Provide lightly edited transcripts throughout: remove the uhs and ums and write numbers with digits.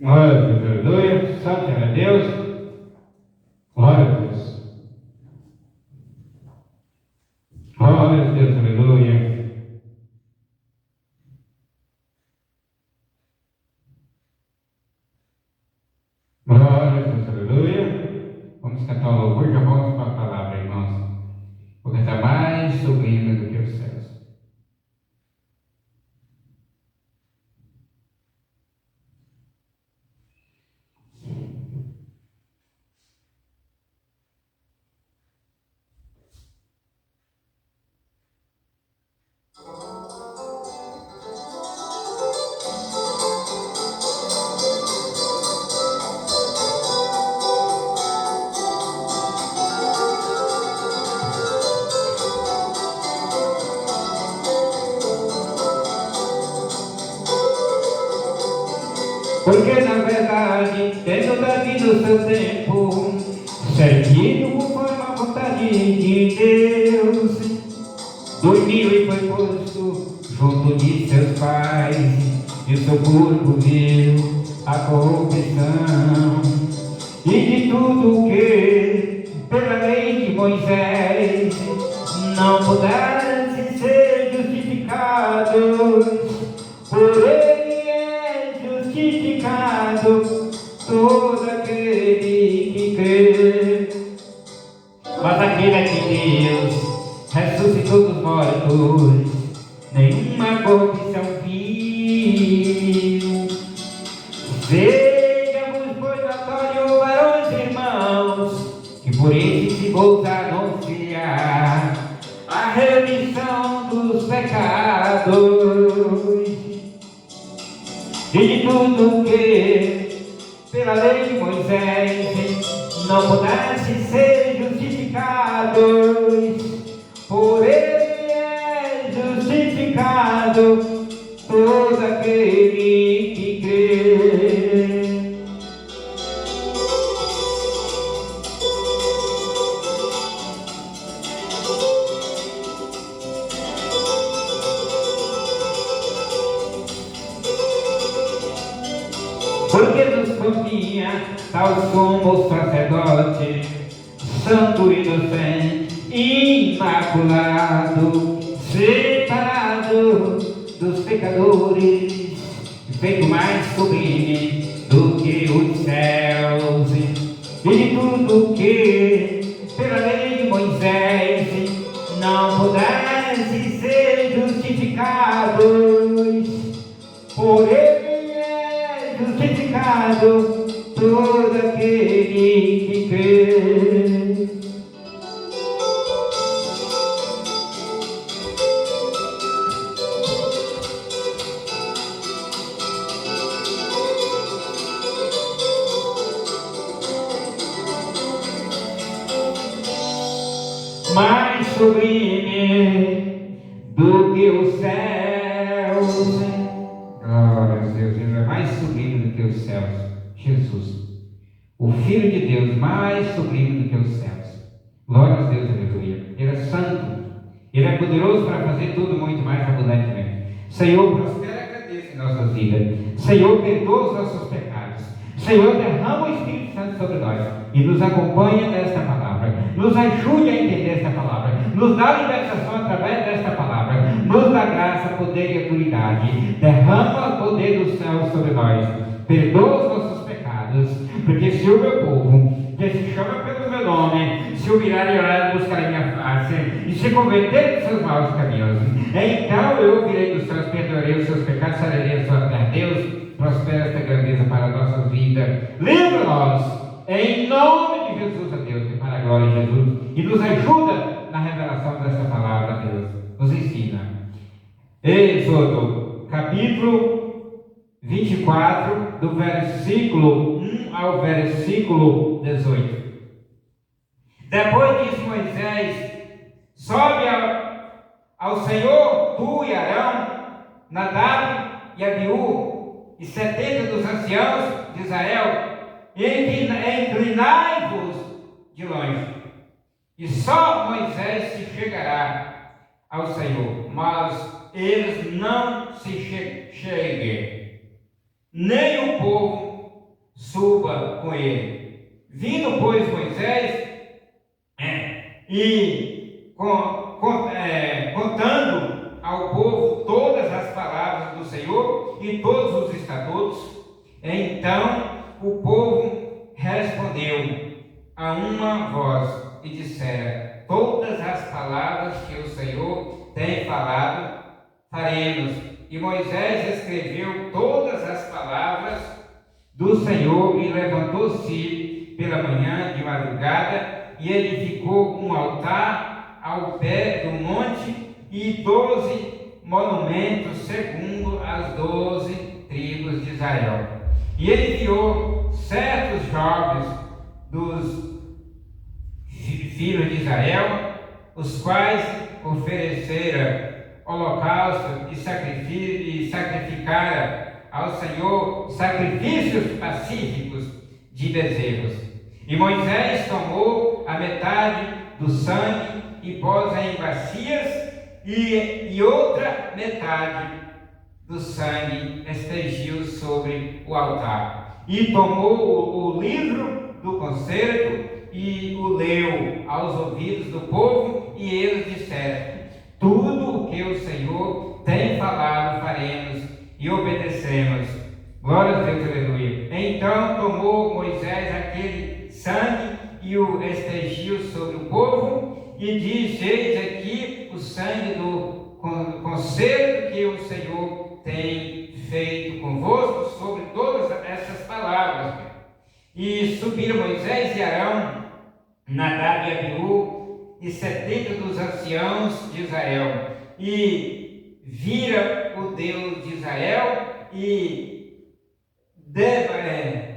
Glória a Deus, aleluia. Santo é Deus. Glória a Deus. Glória a Deus, aleluia. Glória a Deus, aleluia. Vamos cantar um louvor, já vamos para a palavra, irmãos. Vou cantar mais sublime do que os céus. Porque na verdade, dentro daqui do seu tempo, servido conforme a vontade de Deus, dormiu e foi posto junto de seus pais, e o seu corpo viu a corrupção, e de tudo que, pela lei de Moisés, não pudessem ser justificados, por ele é justificado todo aquele que crê. Mas aquele é que Deus ressuscitou dos mortos, nenhuma corrupção viu. Sejamos, pois, notório, varões e irmãos, que por isso se vos anunciar a remissão dos pecados, e de tudo que, pela lei de Moisés, não pudesse ser justificados, por ele é justificado todo aquele que crê. Porque nos convinha, tal como sacerdote, santo, inocente, imaculado, separado dos pecadores, feito mais sublime do que os céus, e de tudo que, pela lei de Moisés, não pudesse ser justificados, por ele justificado todo aquele que crê. Mais sublime do que os céus. Glória a Deus, ele é mais sublime do que os céus. Jesus, o Filho de Deus, mais sublime do que os céus. Glória a Deus, aleluia. Ele é santo, ele é poderoso para fazer tudo muito mais abundantemente. Senhor, prospera a grandeza em nossas vidas. Senhor, perdoa os nossos pecados. Senhor, derrama o Espírito Santo sobre nós e nos acompanha nesta palavra. Nos ajude a entender esta palavra. Nos dá libertação através desta palavra. Nos dá graça, poder e autoridade. Derrama o poder do céu sobre nós. Perdoa os nossos pecados, porque se o meu povo, que se chama pelo meu nome, se humilhar e orar, buscar a minha face e se converter dos seus maus caminhos, então eu ouvirei dos céus, perdoarei os seus pecados, sararei a sua terra. Deus, prospera esta grandeza para a nossa vida. Livra-nos, em nome de Jesus, a Deus, e para a glória de Jesus, e nos ajuda na revelação desta palavra, Deus. Nos ensina. Êxodo, capítulo 24, do versículo 1 ao versículo 18. Depois disse Moisés: sobe ao Senhor, tu e Arão, Nadab e Abiú, e 70 dos anciãos de Israel, e inclinai-vos de longe, e só Moisés se chegará ao Senhor, mas eles não se cheguem, nem o povo, suba com ele. Vindo, pois, Moisés, e contando ao povo todas as palavras do Senhor e todos os estatutos, então o povo respondeu a uma voz e dissera: todas as palavras que o Senhor tem falado, faremos. E Moisés escreveu todas as palavras do Senhor e levantou-se pela manhã de madrugada e edificou um altar ao pé do monte e 12 monumentos segundo as 12 tribos de Israel. E ele enviou certos jovens dos filhos de Israel, os quais ofereceram holocausto e sacrificaram ao Senhor sacrifícios pacíficos de bezerros. E Moisés tomou a metade do sangue e pôs em bacias, e outra metade do sangue aspergiu sobre o altar. E tomou o livro do concerto e o leu aos ouvidos do povo, e eles disseram: tudo o que o Senhor tem falado faremos e obedecemos. Glória a Deus, aleluia. Então tomou Moisés aquele sangue e o aspergiu sobre o povo, e disse: eis aqui o sangue do concerto que o Senhor tem feito convosco sobre todas essas palavras. E subiram Moisés e Arão, Nadab e Abiú, e 70 dos anciãos de Israel, e vira o Deus de Israel, e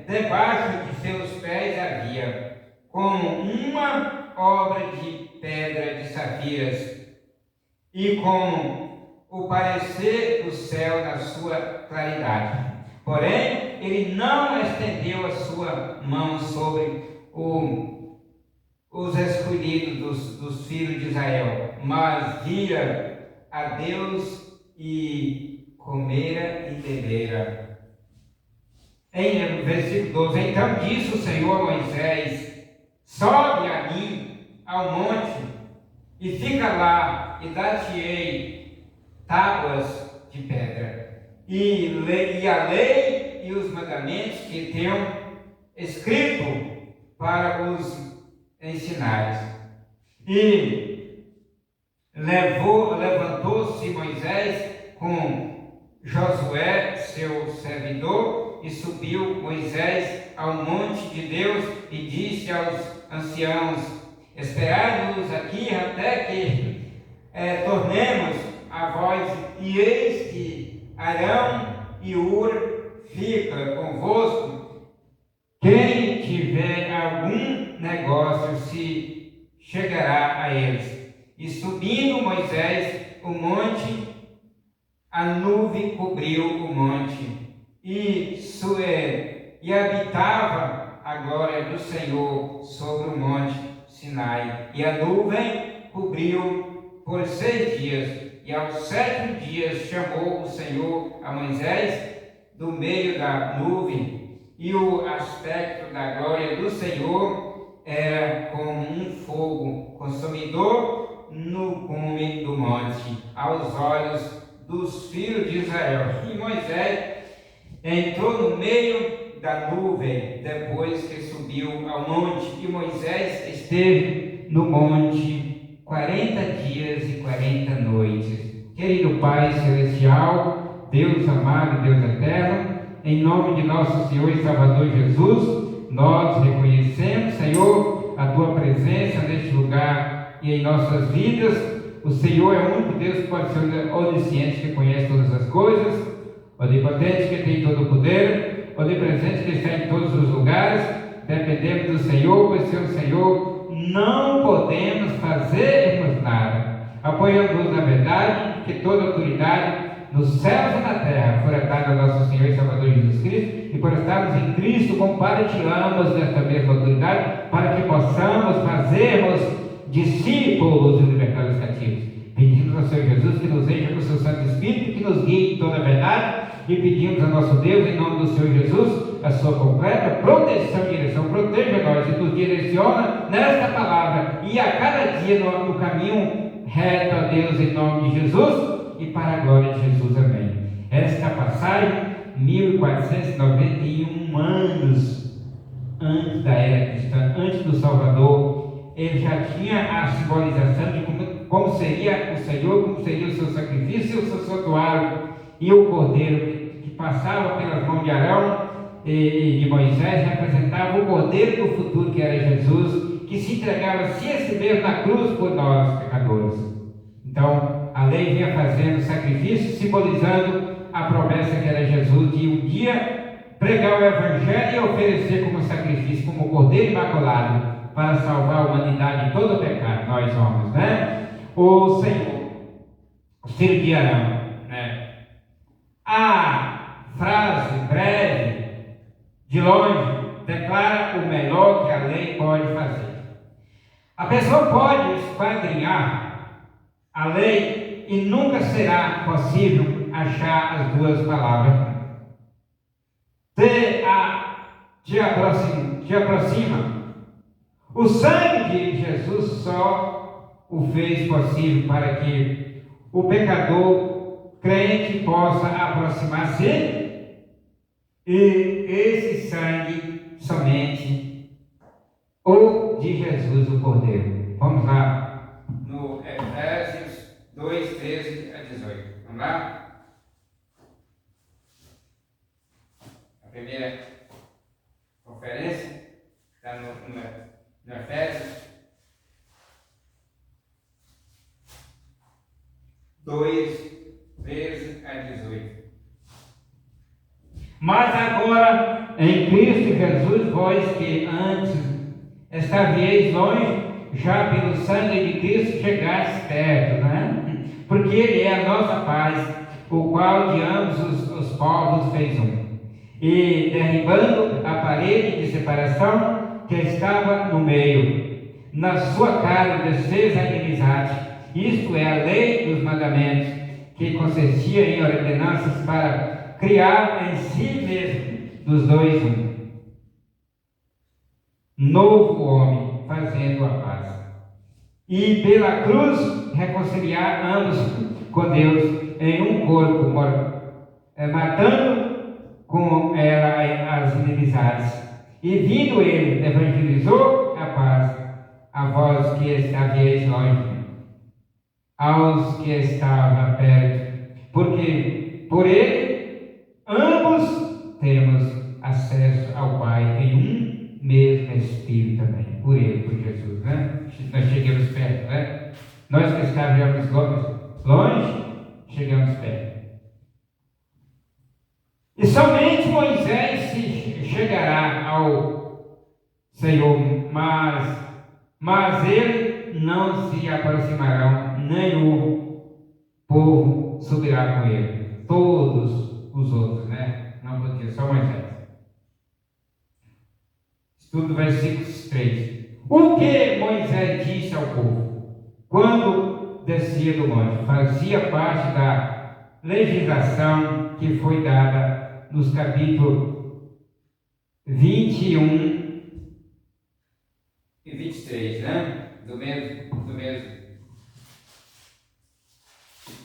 debaixo de seus pés havia como uma obra de pedra de safiras, e com o parecer do céu na sua claridade. Porém, ele não estendeu a sua mão sobre os escolhidos dos filhos de Israel, mas vira a Deus e comera e bebera. Em versículo 12: então disse o Senhor a Moisés: sobe a mim ao monte e fica lá, e dar-te-ei tábuas de pedra, e a lei e os mandamentos que tenho escrito para os ensinares. E levantou-se Moisés com Josué, seu servidor, e subiu Moisés ao monte de Deus e disse aos anciãos: esperai-nos aqui até que tornemos a vós. E eis que Arão e Hur fica convosco. Quem tiver algum negócio se chegará a eles. E subindo Moisés o monte, a nuvem cobriu o monte, e habitava a glória do Senhor sobre o monte Sinai. E a nuvem cobriu por 6 dias, e aos 7º dia chamou o Senhor a Moisés do meio da nuvem, e o aspecto da glória do Senhor era como um fogo consumidor no cume do monte, aos olhos dos filhos de Israel. E Moisés entrou no meio da nuvem depois que subiu ao monte, e Moisés esteve no monte 40 dias e 40 noites. Querido Pai Celestial, Deus amado, Deus eterno, em nome de nosso Senhor e Salvador Jesus, nós reconhecemos, Senhor, a Tua presença neste lugar e em nossas vidas. O Senhor é o único Deus que pode ser onisciente, que conhece todas as coisas, onipotente, que tem todo o poder, onipresente, que está em todos os lugares. Dependemos do Senhor, pois sem o Senhor não podemos fazermos nada. Apoiamos na verdade que toda autoridade nos céus e na terra foi dada ao nosso Senhor e Salvador Jesus Cristo, e por estarmos em Cristo compartilhamos desta mesma autoridade para que possamos fazermos discípulos e libertar os cativos. Pedimos ao Senhor Jesus que nos encha com o seu Santo Espírito, que nos guie em toda a verdade, e pedimos ao nosso Deus, em nome do Senhor Jesus, a sua completa proteção e direção. Proteja nós e nos direciona nesta palavra e a cada dia no caminho reto a Deus em nome de Jesus e para a glória de Jesus. Amém. Esta passagem, 1491 anos antes da era cristã, antes do Salvador, ele já tinha a simbolização de como seria o Senhor, como seria o seu sacrifício, o seu santuário e o cordeiro que passava pelas mãos de Arão e de Moisés, representava o cordeiro do futuro que era Jesus, que se entregava a si mesmo na cruz por nós, pecadores. Então, a lei vinha fazendo sacrifício, simbolizando a promessa que era Jesus de um dia pregar o Evangelho e oferecer como sacrifício, como cordeiro imaculado, para salvar a humanidade de todo o pecado, nós homens, né? O Senhor, o filho de Arão, né? A frase breve, de longe, declara o melhor que a lei pode fazer. A pessoa pode esquadrinhar a lei e nunca será possível achar as duas palavras. Te aproxima. O sangue de Jesus só o fez possível para que o pecador crente possa aproximar-se, e esse sangue somente o de Jesus, o Cordeiro. Vamos lá, no Efésios 2, 13 a 18. Vamos lá? A primeira conferência está no Efésios 2, 13 a 18. Mas agora, em Cristo Jesus, vós que antes estavíeis longe, já pelo sangue de Cristo chegastes perto, né? Porque Ele é a nossa paz, o qual de ambos os povos fez um. E derribando a parede de separação que estava no meio, na sua carne desfez a inimizade, isto é, a lei dos mandamentos, que consistia em ordenanças para criar em si mesmo dos dois um novo homem, fazendo a paz, e pela cruz reconciliar ambos com Deus em um corpo, matando com ela as inimizades. E vindo ele, evangelizou a paz a vós que estavíeis longe, aos que estavam perto, porque por ele ambos temos acesso ao Pai em um mesmo Espírito também, por ele, por Jesus, né? Nós chegamos perto, né? Nós que estávamos longe, chegamos perto. E somente Moisés chegará ao Senhor, mas ele não se aproximará, nem o povo subirá com ele. Todos os outros, né? Não podia, só Moisés. Estudo versículos 3. O que Moisés disse ao povo quando descia do monte fazia parte da legislação que foi dada nos capítulos 21 e 23, né? Do mesmo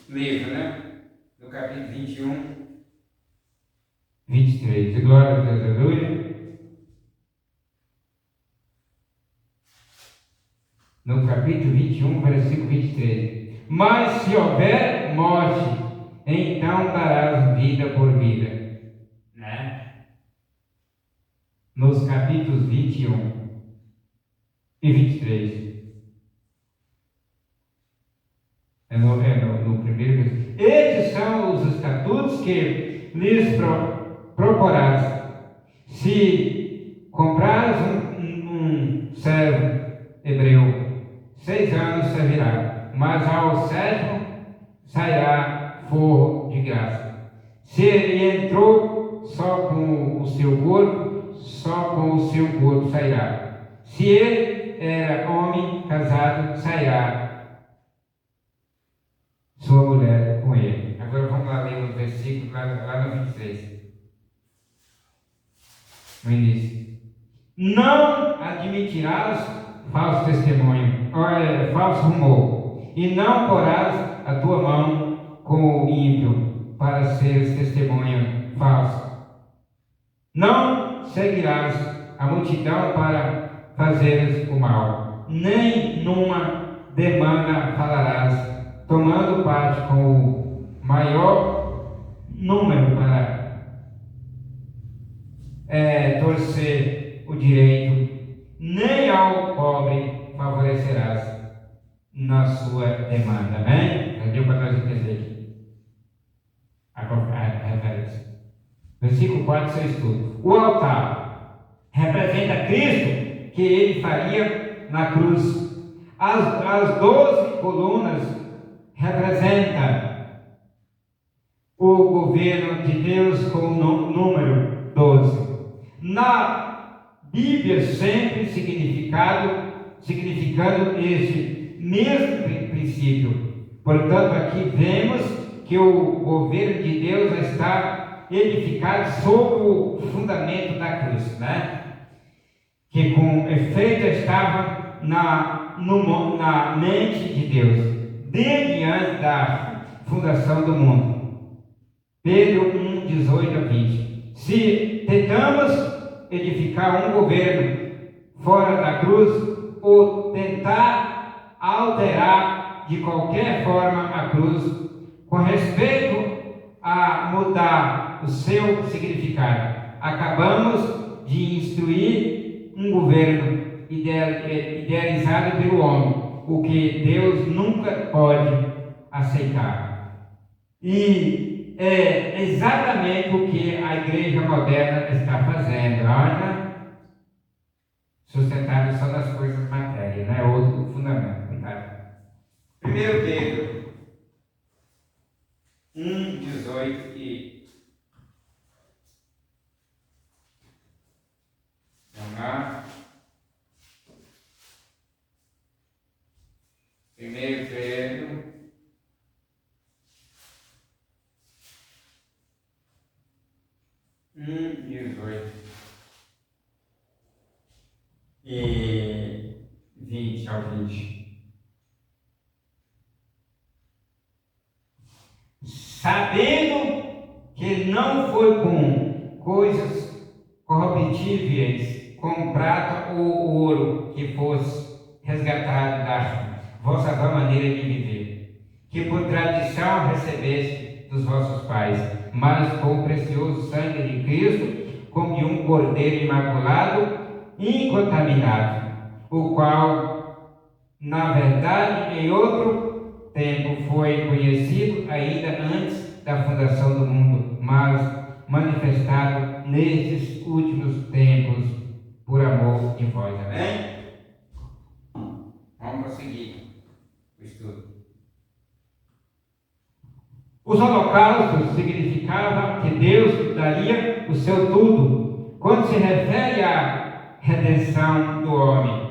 livro, né? No capítulo 21, 23. E glória a Deus, aleluia. No capítulo 21, versículo 23. Mas se houver morte, então darás vida por vida. Né? Nos capítulos 21 e 23. No primeiro versículo. Estes são os estatutos que lhes proporás. Se comprares um servo hebreu, 6 anos servirá, mas ao 7º sairá forro de graça. Se ele entrou só com o seu corpo, só com o seu corpo sairá. Se ele era homem casado, sairá sua mulher com ele. Agora vamos lá ler os versículos lá no 26. no início. Não admitirás falso testemunho, falso rumor, e não porás a tua mão com o ímpio para seres testemunha falsa. Não seguirás a multidão para fazeres o mal, nem numa demanda falarás, tomando parte com o maior número para torcer o direito, nem ao pobre favorecerás na sua demanda. Amém? Deu para nós entender aqui a referência. Versículo 4, seu estudo. O altar representa Cristo, que ele faria na cruz. As 12 colunas representam o governo de Deus com o número 12. Na Bíblia, sempre significando este mesmo princípio. Portanto, aqui vemos que o governo de Deus está edificado sobre o fundamento da cruz, né? Que com efeito estava na mente de Deus, desde antes da fundação do mundo. Pedro 1, 18 a 20. Se tentamos edificar um governo fora da cruz, ou tentar alterar de qualquer forma a cruz, com respeito a mudar o seu significado, acabamos de instruir um governo idealizado pelo homem, o que Deus nunca pode aceitar. E é exatamente o que a igreja moderna está fazendo. Anda sustentado só nas coisas matérias, não é outro fundamento. Tá? 1 Pedro 1, 18 e... Vamos lá. 1 Pedro 1, 18 e 20 ao 20. Sabendo que não foi com coisas corruptíveis, com prata ou ouro, que fosse resgatado da vossa vã maneira de viver, que por tradição recebeste dos vossos pais, mas com o precioso sangue de Cristo, como de um cordeiro imaculado, incontaminado, o qual, na verdade, em outro tempo foi conhecido ainda antes da fundação do mundo, mas manifestado nestes últimos tempos por amor de vós. Amém? Vamos prosseguir o estudo. Os holocaustos significavam que Deus daria o seu tudo quando se refere à redenção do homem.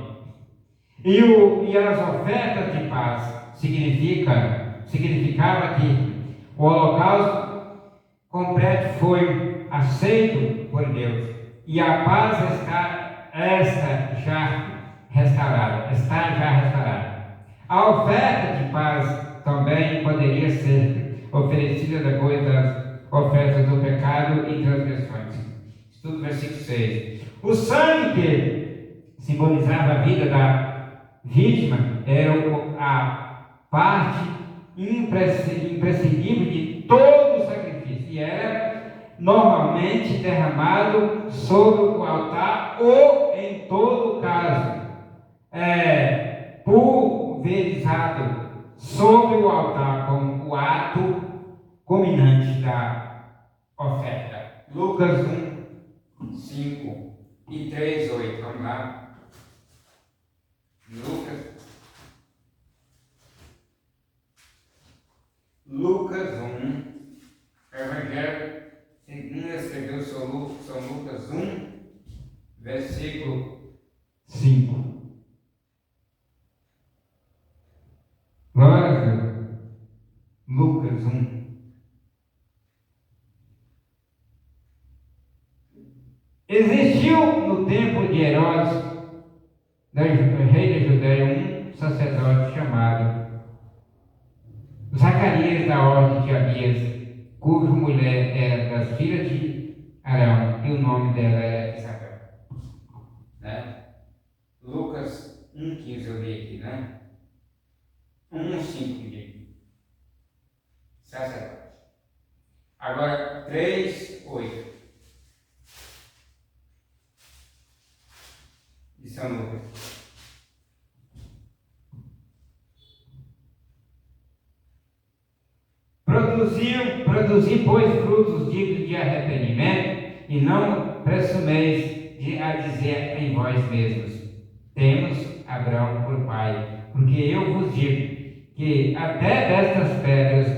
E as ofertas de paz significava que o holocausto completo foi aceito por Deus. E a paz está já restaurada. A oferta de paz também poderia ser oferecida depois das ofertas do pecado e transgressões. Estudo versículo 6. O sangue que simbolizava a vida da vítima era a parte imprescindível de todo o sacrifício e era normalmente derramado sobre o altar ou, em todo caso, pulverizado sobre o altar como o ato culminante da oferta. Lucas 1, 5 e 3, 8. Vamos lá. Lucas 1, Evangelho segundo escreveu São Lucas 1, versículo 5. Glória a Deus. Lucas 1. Existiu no tempo de Herodes, rei da Judéia, um sacerdote chamado Zacarias da ordem de Abias, cuja mulher era das filhas de Arão, e o nome dela era Isabel. Né? Lucas 1,15 eu li aqui, né? 1,5 de sacerdote. Agora 3,8 de São Lucas. Produzi, pois, frutos dignos de arrependimento, e não presumeis a dizer em vós mesmos: temos Abraão por pai, porque eu vos digo que até destas pedras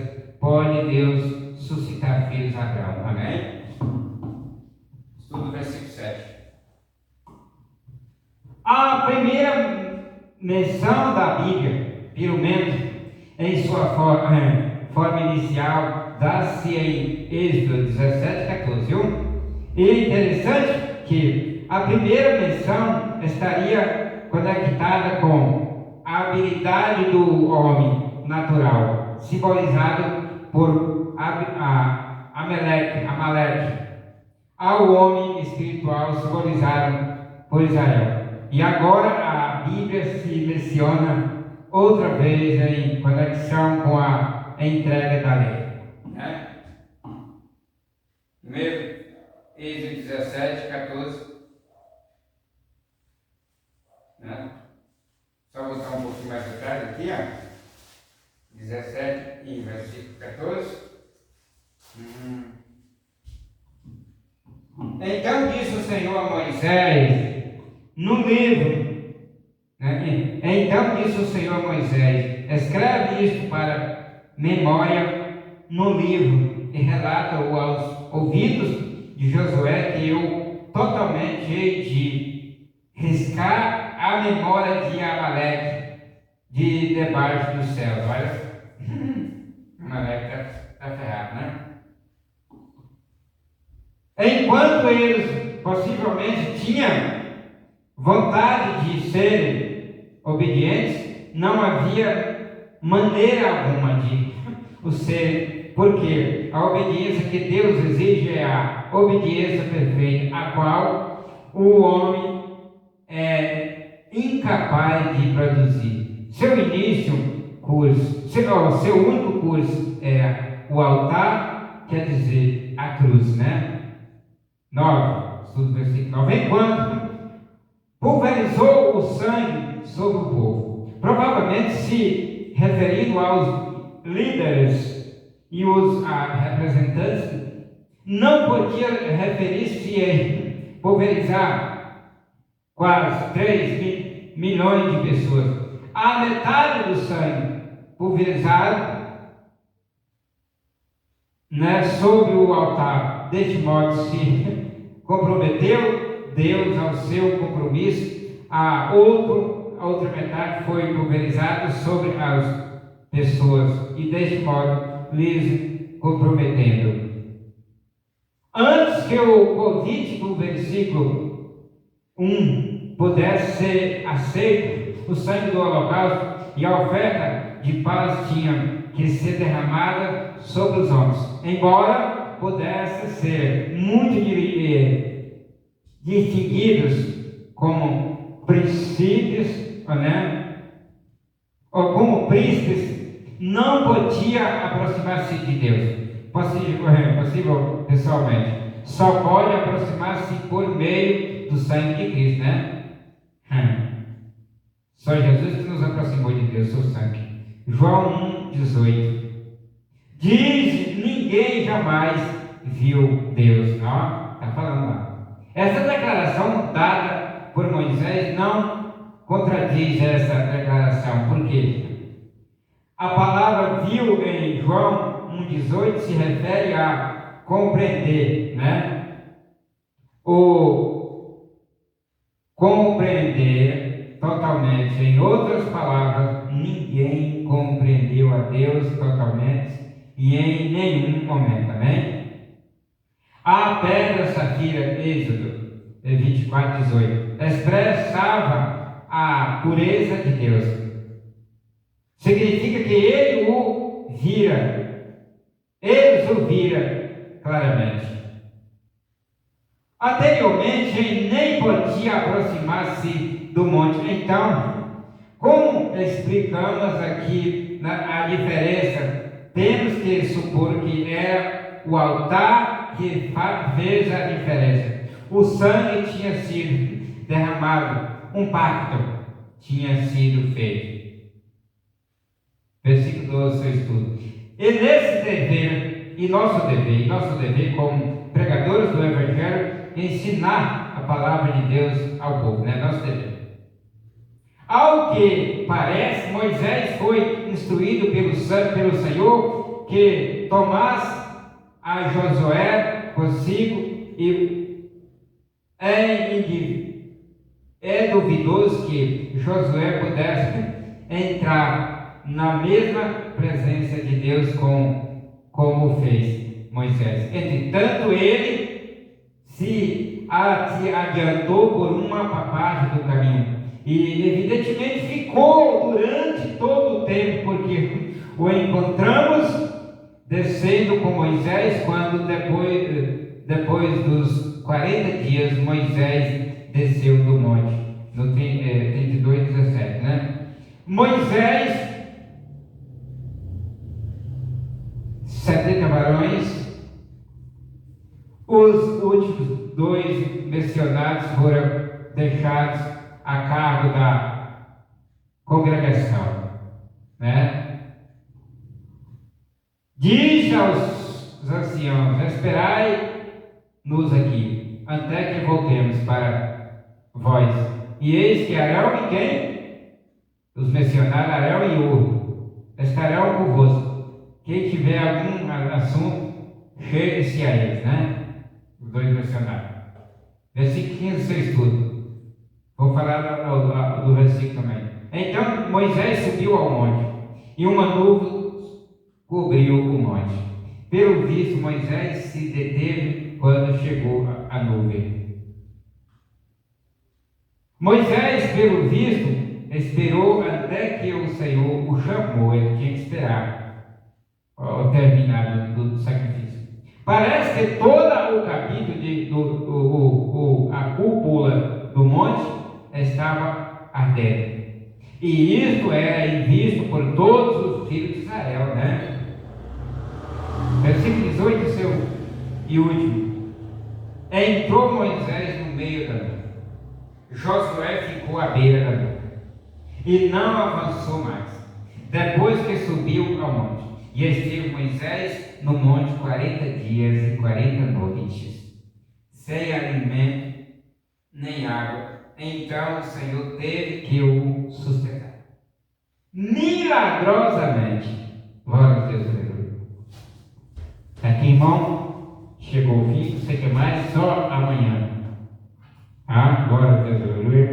pode Deus suscitar filhos a Abraão. Amém? Estudo o versículo 7. A primeira menção da Bíblia, pelo menos em sua forma inicial, dá-se em Êxodo 17:14. E é interessante que a primeira menção estaria conectada com a habilidade do homem natural, simbolizado por Amaleque, ao homem espiritual, simbolizado por Israel. E agora a Bíblia se menciona outra vez em conexão com a entrega da lei. Né? Primeiro, Êxodo 17:14. Né? Só voltar um pouquinho mais atrás aqui, ó. 17 e versículo 14. Então disse o Senhor a Moisés, no livro, né? Então disse o Senhor a Moisés: escreve isto para memória no livro e relata-o aos ouvidos de Josué, que eu totalmente hei de riscar a memória de Amaleque de debaixo dos céus. Olha, Amaleque está ferrado, né? Enquanto eles possivelmente tinham vontade de serem obedientes, não havia maneira alguma de o serem, porque a obediência que Deus exige é a obediência perfeita, a qual o homem é incapaz de produzir. Seu único curso é o altar, quer dizer, a cruz, né? 9, estudo versículo 9. Enquanto pulverizou o sangue sobre o povo, provavelmente se referindo aos líderes e os representantes, não podia referir-se a pulverizar quase 3 milhões de pessoas. A metade do sangue pulverizado, né, sobre o altar. Deste modo se comprometeu Deus ao seu compromisso. A outra metade foi pulverizada sobre as pessoas, e deste modo lhes comprometendo. Antes que o convite do versículo 1 pudesse ser aceito, o sangue do holocausto e a oferta de paz tinham que ser derramada sobre os homens, embora pudessem ser muito distinguidos como princípios, né? Ou como príncipes, não podia aproximar-se de Deus. Possível pessoalmente. Só pode aproximar-se por meio do sangue de Cristo, né? Só Jesus que nos aproximou de Deus, seu sangue. João 1,18. Diz: ninguém jamais viu Deus. Ó, está falando lá. Essa declaração dada por Moisés não contradiz essa declaração. Por quê? A palavra viu em João 1,18 se refere a compreender, né? O compreender totalmente. Em outras palavras, ninguém compreendeu a Deus totalmente e em nenhum momento. Amém? A pedra safira, Êxodo 24, 18. Expressava a pureza de Deus. Significa que ele o vira. Eles o vira claramente. Anteriormente, ele nem podia aproximar-se do monte. Então, como explicamos aqui a diferença, temos que supor que é o altar que fez a diferença. O sangue tinha sido derramado, um pacto tinha sido feito. Versículo 12, seu estudo. E nesse dever, e nosso dever como pregadores do Evangelho, ensinar a palavra de Deus ao povo, né? Nosso dever. Ao que parece, Moisés foi instruído pelo Senhor que tomasse a Josué consigo, e é duvidoso que Josué pudesse entrar na mesma presença de Deus como fez Moisés. Entretanto, ele se adiantou por uma parte do caminho e evidentemente ficou durante todo o tempo, porque o encontramos descendo com Moisés quando depois dos 40 dias Moisés desceu do monte, no 32, 17, né? Moisés, 70 varões, os últimos 2 mencionados foram deixados a cargo da congregação, né? Diz aos anciãos: esperai-nos aqui, até que voltemos para vós. E eis que Arão e quem? Os mencionados, Arão e Hur, estarão convosco. Quem tiver algum assunto, chegue-se a eles, né? Os 2 mencionados. Versículo 15, seu estudo. Vou falar do versículo também. Então Moisés subiu ao monte, e uma nuvem cobriu o monte. Pelo visto, Moisés se deteve quando chegou a nuvem. Moisés, pelo visto, esperou até que o Senhor o chamou. Ele tinha que esperar o terminado do sacrifício. Parece que todo o capítulo a cúpula do monte estava ardendo. E isto era visto por todos os filhos de Israel, né? Versículo 18, seu e último. Entrou Moisés no meio da nuvem. Josué ficou à beira da nuvem e não avançou mais, depois que subiu ao monte. E esteve Moisés no monte 40 dias e 40 noites, sem alimento nem água. Então o Senhor teve que o sustentar milagrosamente. Glória a Deus, aleluia. Aqui, irmão, chegou o fim. Você quer mais? Só amanhã. Glória a Deus, aleluia.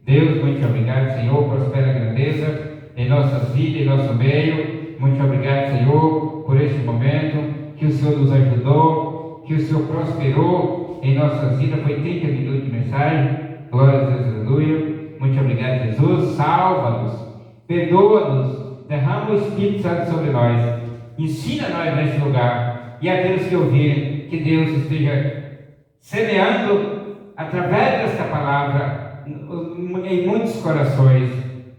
Deus, muito obrigado, Senhor. Prospera a grandeza em nossas vidas, em nosso meio. Muito obrigado, Senhor, por este momento que o Senhor nos ajudou, que o Senhor prosperou em nossas vidas. Foi 30 minutos de mensagem. Glória a Deus, aleluia. Muito obrigado, Jesus. Salva-nos, perdoa-nos, derrama o Espírito Santo sobre nós, ensina nós neste lugar, e aqueles que ouvirem, que Deus esteja semeando através desta palavra em muitos corações,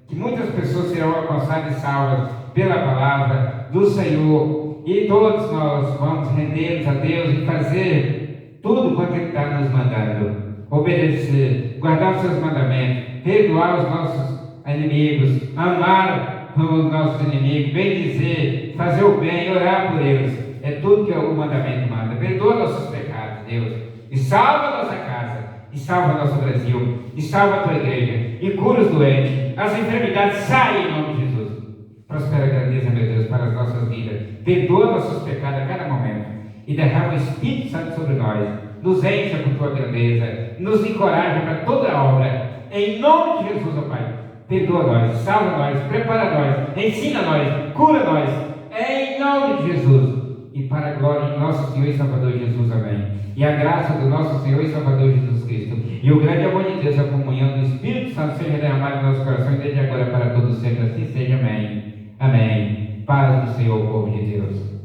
que muitas pessoas serão alcançadas e salvas pela palavra do Senhor, e todos nós vamos render-nos a Deus e fazer tudo quanto Ele está nos mandando. Obedecer, guardar os seus mandamentos, perdoar os nossos inimigos, amar os nossos inimigos, bem dizer, fazer o bem, orar por eles. É tudo que o mandamento manda. Perdoa nossos pecados, Deus, e salva a nossa casa, e salva o nosso Brasil, e salva a tua igreja, e cura os doentes, as enfermidades saem em nome de Jesus. Prospera a grandeza, meu Deus, para as nossas vidas. Perdoa nossos pecados a cada momento, e derrama o Espírito Santo sobre nós. Nos encha com tua grandeza, nos encoraja para toda a obra, em nome de Jesus, ó Pai. Perdoa nós, salva nós, prepara nós, ensina nós, cura nós, em nome de Jesus. e para a glória de nosso Senhor e Salvador Jesus. Amém. E a graça do nosso Senhor e Salvador Jesus Cristo e o grande amor de Deus, a comunhão do Espírito Santo seja derramado em nossos corações desde agora para todos sempre. Assim seja. Amém. Amém. Paz do Senhor, povo de Deus.